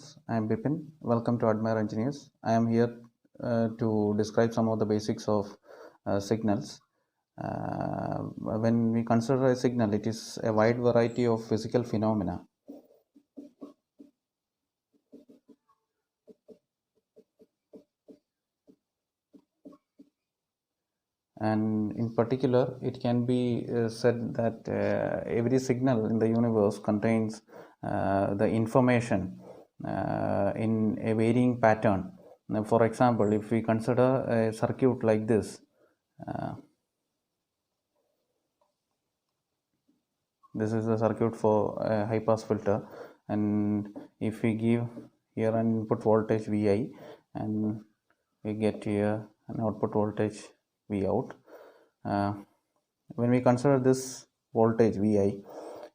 engineers, I am Bipin. Welcome to Admire Engineers. I am here to describe some of the basics of signals. When we consider a signal, it is a wide variety of physical phenomena. And in particular, it can be said that every signal in the universe contains the information in a varying pattern. Now, for example, if we consider a circuit like this, this is the circuit for a high pass filter, and if we give here an input voltage Vi and we get here an output voltage V out, when we consider this voltage Vi,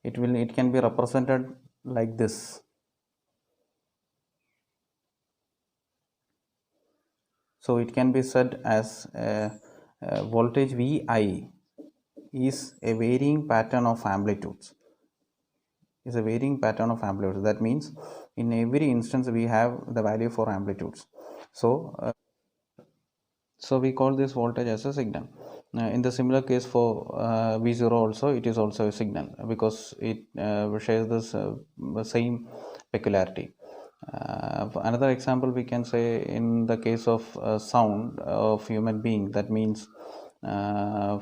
it can be represented like this. So it can be said as voltage Vi is a varying pattern of amplitudes. That means in every instance we have the value for amplitudes. So we call this voltage as a signal. In the similar case for V0 also, it is also a signal because it shares this same peculiarity. Another example we can say in the case of sound of human being, that means sound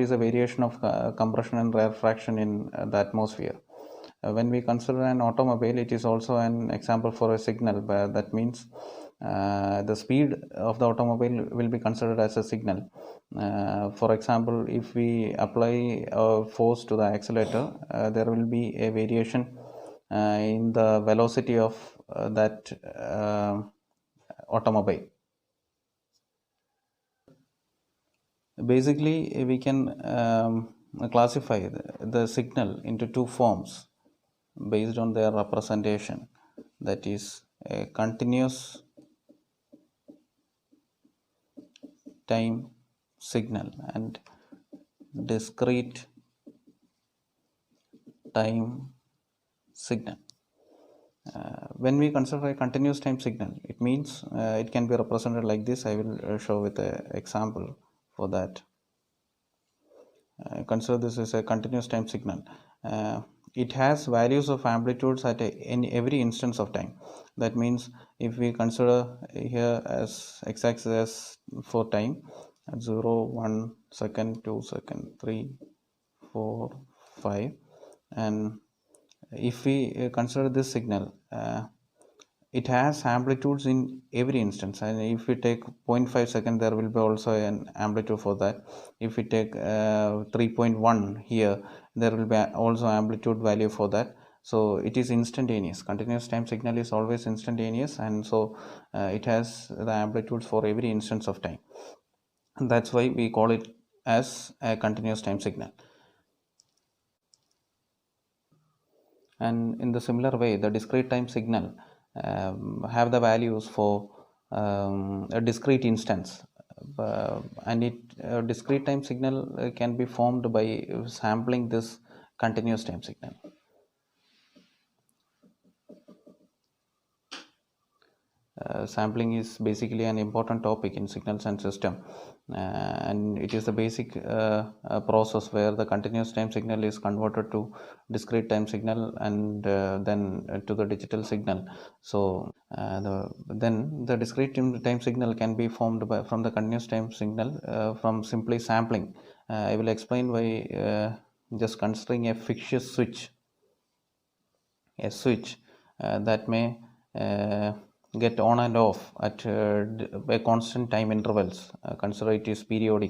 is a variation of compression and rarefaction in the atmosphere. When we consider an automobile, it is also an example for a signal. That means the speed of the automobile will be considered as a signal. For example, if we apply force to the accelerator, there will be a variation in the velocity of that automobile. Basically, we can classify the signal into two forms based on their representation, that is a continuous time signal and discrete time signal. When we consider a continuous time signal, it means it can be represented like this. I will show with an example for that. Consider this as a continuous time signal. It has values of amplitudes in every instance of time. That means if we consider here as x-axis as for time, 0, 1 second, 2 second, 3, 4, 5, and if we consider this signal, it has amplitudes in every instance, and if we take 0.5 second, there will be also an amplitude for that. If we take 3.1 here, there will be also amplitude value for that. So it is instantaneous. Continuous time signal is always instantaneous, and so it has the amplitudes for every instance of time, and that's why we call it as a continuous time signal. And in the similar way, the discrete time signal have the values for a discrete instance, and discrete time signal can be formed by sampling this continuous time signal. Sampling is basically an important topic in signals and system, and it is the basic process where the continuous time signal is converted to discrete time signal and then to the digital signal. So then the discrete time signal can be formed from the continuous time signal from simply sampling. I will explain by just considering a fictitious switch, that may get on and off at a constant time intervals. Consider it is periodic,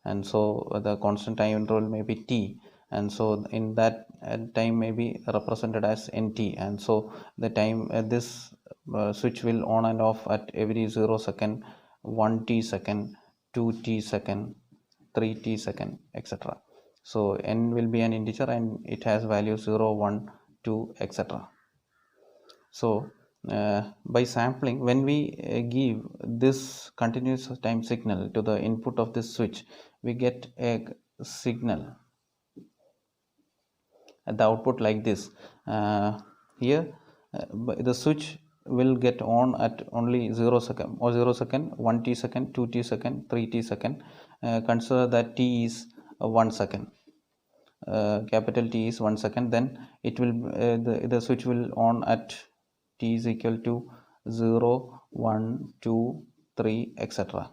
and so the constant time interval may be t, and so in that time may be represented as nt, and so the time this switch will on and off at every 0 second, 1t second, 2t second, 3t second, etc. So n will be an integer and it has values 0, 1, 2, etc. So by sampling, when we give this continuous time signal to the input of this switch, we get a signal at the output like this. Here but the switch will get on at only 0 second or 0 second, 1t second, 2t second, 3t second. Consider that t is 1 second. Capital T is 1 second, then it will the switch will on at t is equal to 0, 1, 2, 3, etc.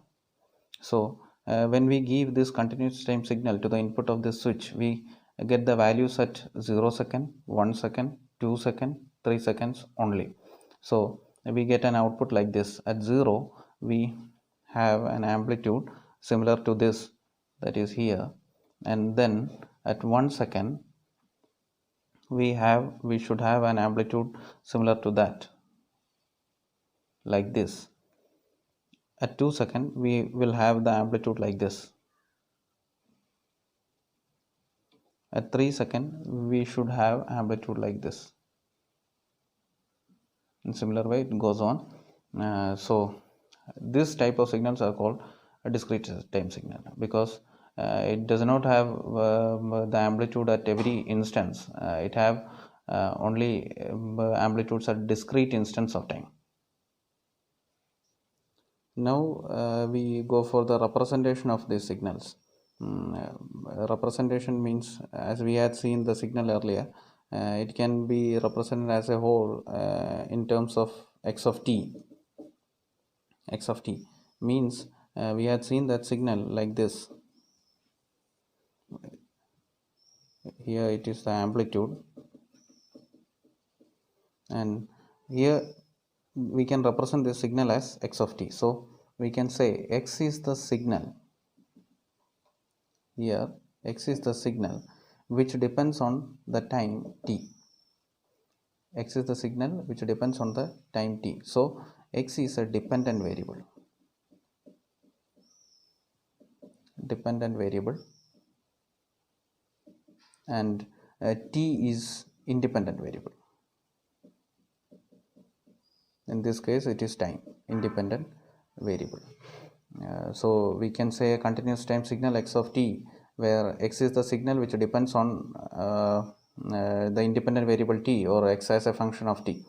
So when we give this continuous time signal to the input of this switch, we get the values at 0 second, 1 second, 2 second, 3 seconds only. So we get an output like this. At 0 we have an amplitude similar to this, that is here, and then at 1 second we should have an amplitude similar to that, like this. At 2 second we will have the amplitude like this. At 3 second we should have amplitude like this. In similar way it goes on. So this type of signals are called a discrete time signal, because it does not have the amplitude at every instance. It have only amplitudes at discrete instance of time. Now we go for the representation of these signals. Representation means, as we had seen the signal earlier, it can be represented as a whole in terms of x of t. X of t means we had seen that signal like this. Here it is the amplitude, and here we can represent this signal as x of t. So we can say x is the signal. Here x is the signal which depends on the time t. X is the signal which depends on the time t. So x is a dependent variable. And t is independent variable. In this case it is time independent variable. So we can say a continuous time signal x of t, where x is the signal which depends on the independent variable t, or x as a function of t.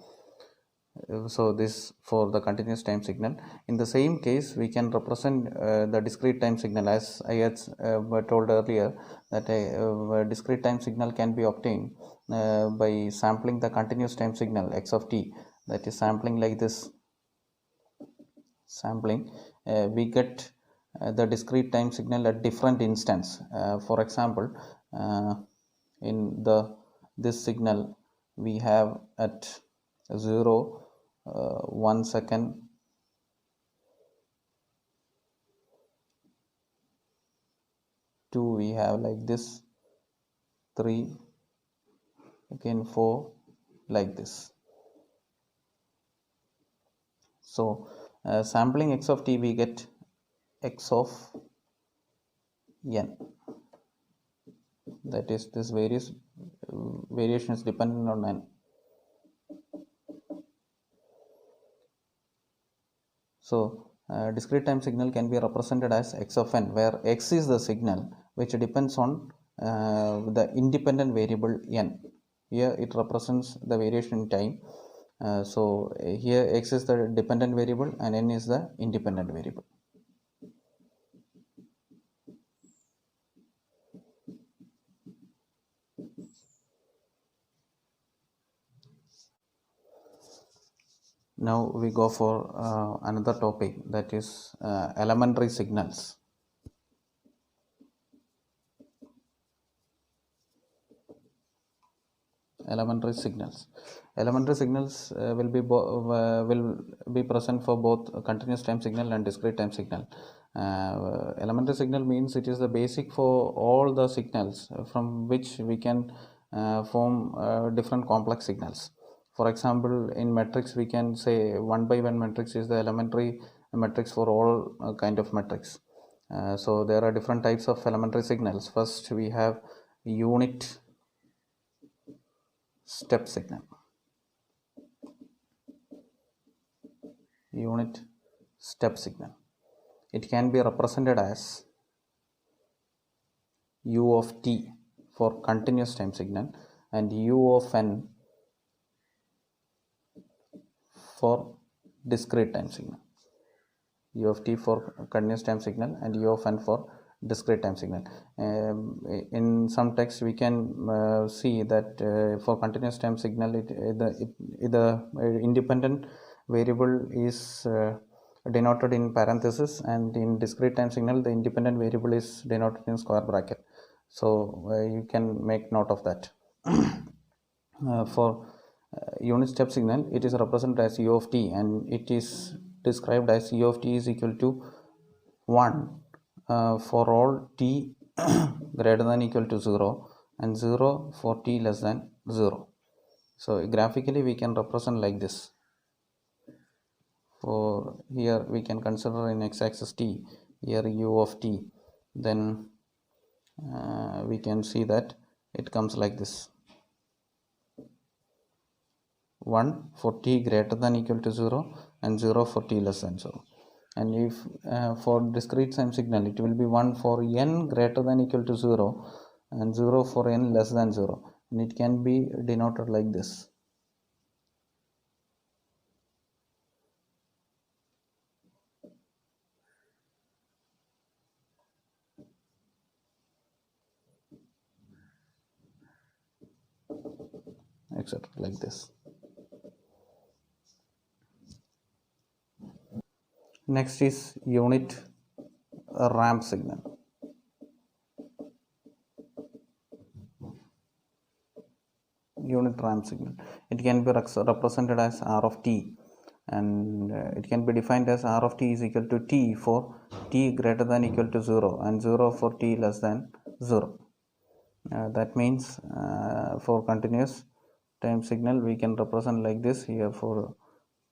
So this for the continuous time signal. In the same case we can represent the discrete time signal, as I had told earlier, that a discrete time signal can be obtained by sampling the continuous time signal x of t, that is sampling like this. Sampling, we get the discrete time signal at different instance. For example, in this signal we have at 0, 1 second, 2 we have like this, 3, again 4, like this. So sampling x of t, we get x of n, that is this variation is dependent on n. So discrete time signal can be represented as x of n, where x is the signal which depends on the independent variable n. Here it represents the variation in time. So here x is the dependent variable and n is the independent variable. Now we go for another topic, that is elementary signals. Elementary signals will be present for both continuous time signal and discrete time signal. Elementary signal means it is the basic for all the signals from which we can form different complex signals. For example, in matrix we can say 1 by 1 matrix is the elementary matrix for all kind of matrix. So there are different types of elementary signals. First we have unit step signal. Unit step signal. It can be represented as u of t for continuous time signal and u of n for discrete time signal, u of t for continuous time signal, and u of n for discrete time signal. In some text we can see that for continuous time signal the independent variable is denoted in parenthesis, and in discrete time signal the independent variable is denoted in square bracket. So you can make note of that. For unit step signal, it is represented as u of t, and it is described as u of t is equal to 1 for all t greater than equal to 0, and 0 for t less than 0. So graphically we can represent like this. For here we can consider in x-axis t, here u of t, then we can see that it comes like this: 1 for t greater than equal to 0, and 0 for t less than 0. And if for discrete time signal, it will be 1 for n greater than equal to 0, and 0 for n less than 0, and it can be denoted like this. Etc. like this. Next is unit ramp signal. Unit ramp signal, it can be represented as r of t, and it can be defined as r of t is equal to t for t greater than equal to 0, and 0 for t less than 0. That means for continuous time signal we can represent like this: here for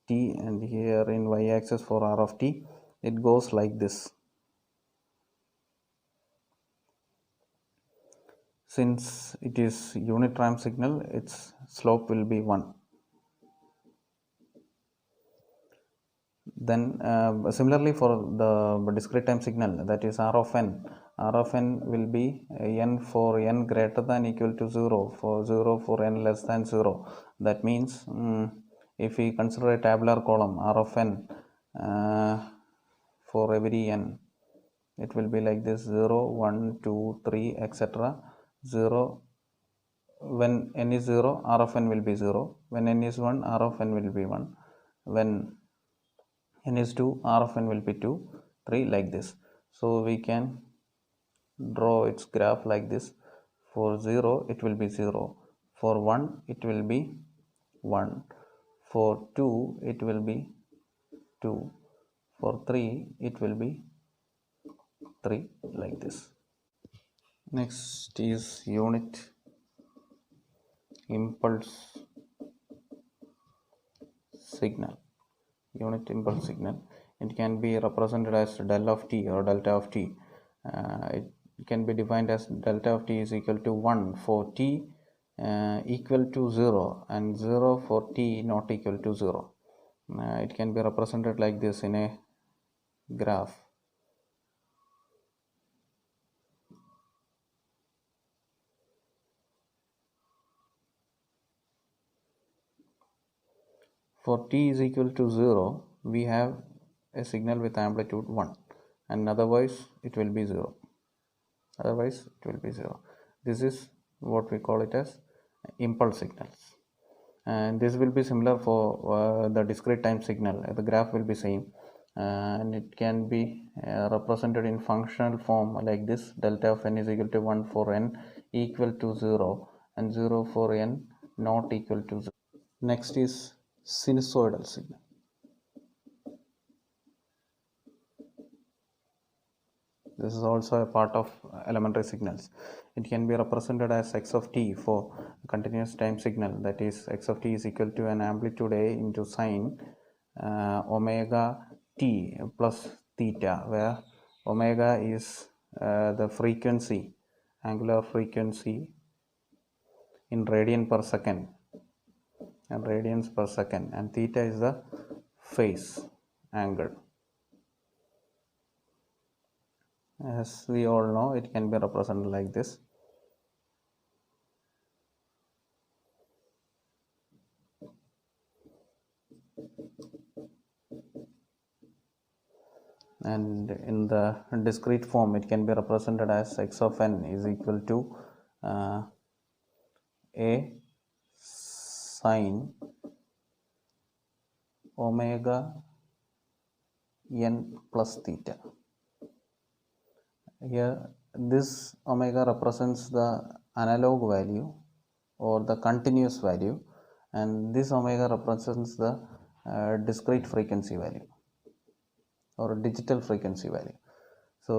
t, and here in y-axis for r of t, it goes like this. Since it is unit ramp signal, its slope will be 1. Then similarly for the discrete time signal, that is r of n will be n for n greater than equal to 0, for 0 for n less than 0. That means if we consider a tabular column r of n for every n, it will be like this: 0, 1, 2, 3, etc. 0. When n is 0, r of n will be 0. When n is 1, r of n will be 1. When n is 2, r of n will be 2, 3, like this. So we can draw its graph like this: for 0 it will be 0, for 1 it will be 1, for 2 it will be 2, for 3 it will be 3, like this. Next is unit impulse signal. Unit impulse signal, it can be represented as del of t or delta of t. It can be defined as delta of t is equal to 1 for t equal to 0, and 0 for t not equal to 0. It can be represented like this in a graph. For t is equal to 0, we have a signal with amplitude 1, and otherwise it will be 0. This is what we call it as impulse signals, and this will be similar for the discrete time signal. The graph will be same, and it can be represented in functional form like this: delta of n is equal to 1 for n equal to 0, and 0 for n not equal to 0. Next is sinusoidal signal. This is also a part of elementary signals. It can be represented as x of t for continuous time signal, that is x of t is equal to an amplitude a into sine omega t plus theta, where omega is the frequency, angular frequency in radian per second, and radians per second, and theta is the phase angle. As we all know, it can be represented like this. and in the discrete form it can be represented as x of n is equal to a sine omega n plus theta. Here this omega represents the analog value or the continuous value, and this omega represents the discrete frequency value or digital frequency value. So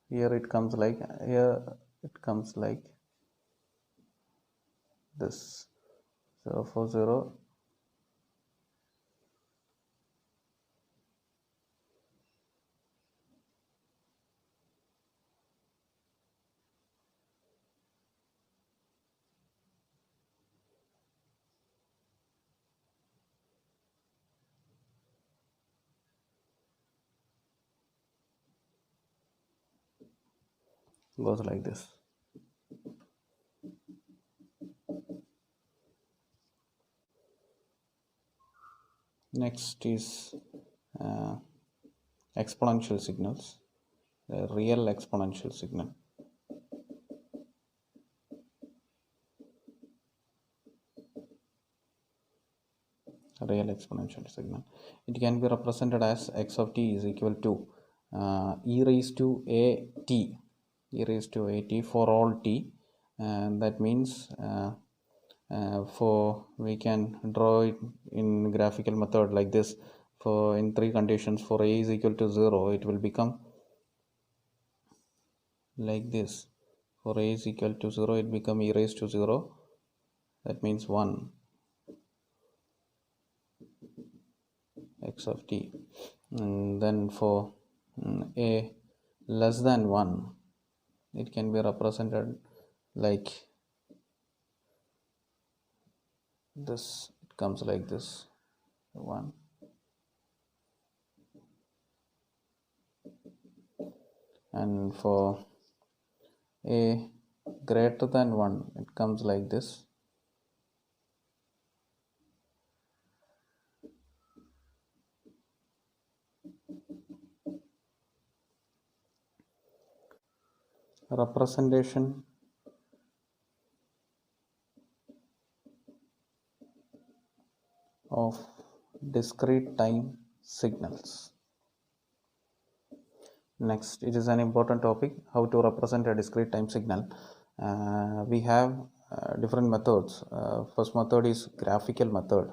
here it comes like this 040 goes like this. Next is exponential signals, the real exponential signal. Real exponential signal, it can be represented as x of t is equal to e raised to a t for all t, and that means for we can draw it in graphical method like this. For in three conditions, for a is equal to 0 it will become like this. For a is equal to 0 it become e raised to 0, that means 1 x of t. And then for a less than 1 it can be represented like this. It comes like this 1, and for a greater than 1 it comes like this. Representation of discrete time signals. Next, it is an important topic, how to represent a discrete time signal. We have different methods. First method is graphical method.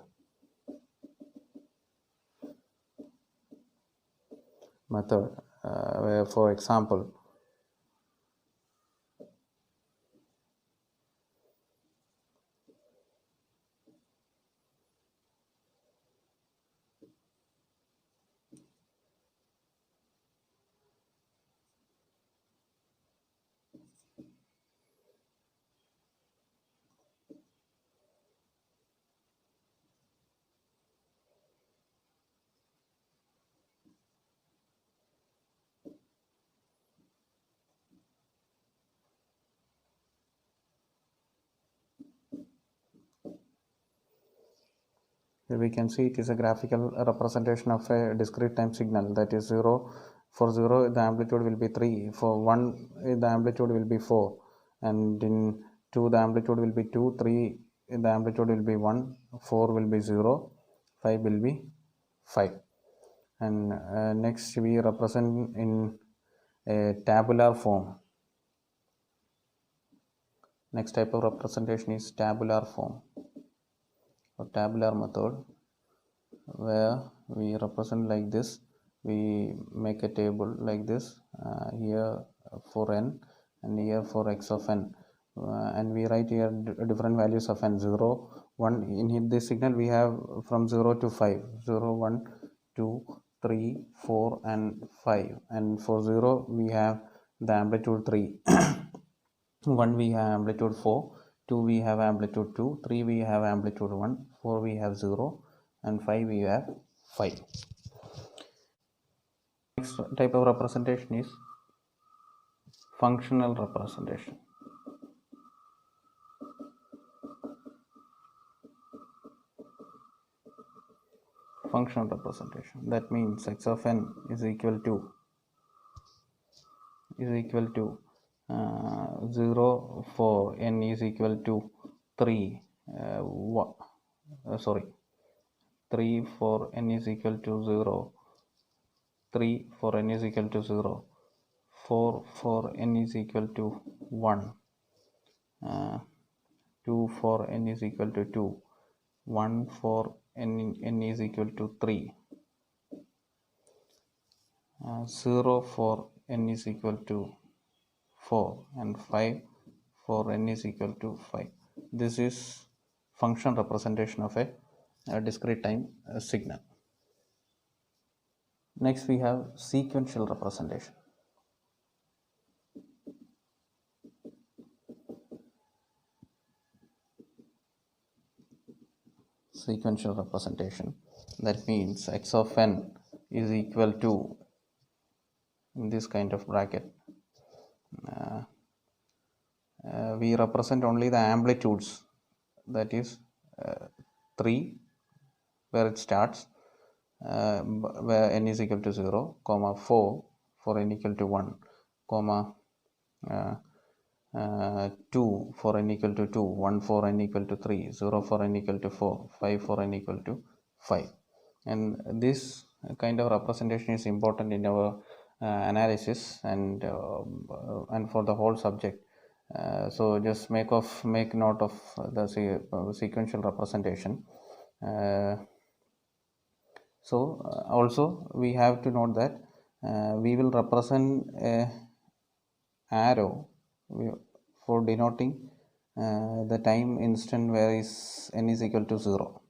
Where, for example, here we can see it is a graphical representation of a discrete time signal. That is 0. For 0 the amplitude will be 3, for 1 the amplitude will be 4, and in 2 the amplitude will be 2, 3 the amplitude will be 1, 4 will be 0, 5 will be 5. And next we represent in a tabular form. Next type of representation is tabular form or tabular method, where we represent like this. We make a table like this, here for n and here for x of n, and we write here different values of n. 0, 1. In this signal we have from 0 to 5, 0, 1, 2, 3, 4 and 5, and for 0 we have the amplitude 3 1 we have amplitude 4, 2 we have amplitude 2, 3 we have amplitude 1, 4 we have 0, and 5 we have 5. Next type of representation is functional representation. function representation. That means x of n is equal to 0 for n is equal to 3 3 for n is equal to 0, 3 for n is equal to 0, 4 for n is equal to 1, 2 for n is equal to 2, 1 for n is equal to 3, 0 for n is equal to 4, and 5 for n is equal to 5. This is function representation of a discrete time signal. Next we have sequential representation. Sequential representation, that means x of n is equal to, in this kind of bracket, we represent only the amplitudes, that is 3 where it starts, where n is equal to 0, comma 4 for n equal to 1, comma 2 for n equal to 2, 1 for n equal to 3, 0 for n equal to 4, 5 for n equal to 5. And this kind of representation is important in our analysis and for the whole subject. So just make note of the sequential representation. Also we have to note that we will represent a arrow for denoting the time instant where n is equal to 0.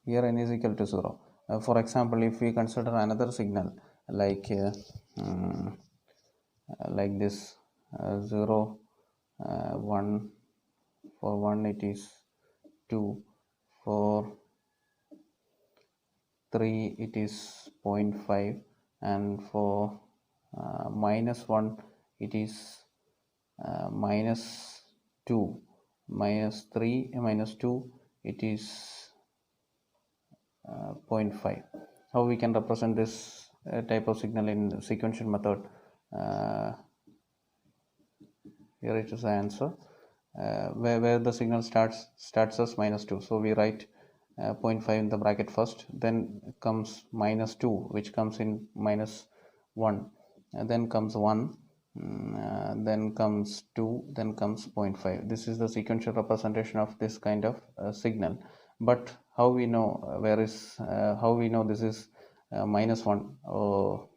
Here n is equal to 0. For example, if we consider another signal like this 0, 1, for 1 it is 2, for 3 it is 0.5, and for minus 1 it is minus 2, minus 3, minus 2 it is 0.5. How we can represent this type of signal in sequential method? Here it is the answer, where the signal starts as minus 2. So we write 0.5 in the bracket first, then comes minus 2, which comes in minus 1, and then comes 1, then comes 2, then comes 0.5. This is the sequential representation of this kind of signal. But how we know how we know this is minus 1 or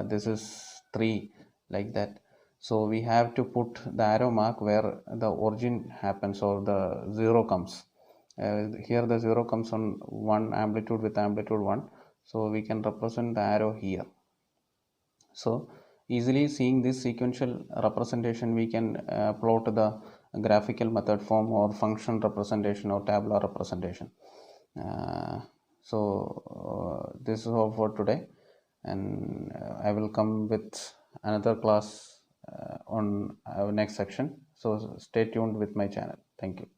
this is 3, like that? So we have to put the arrow mark where the origin happens or the 0 comes. Here the 0 comes on one amplitude with amplitude 1, so we can represent the arrow here. So easily seeing this sequential representation, we can plot the graphical method form or function representation or tabular representation. This is all for today, and I will come with another class on our next section. So stay tuned with my channel. Thank you.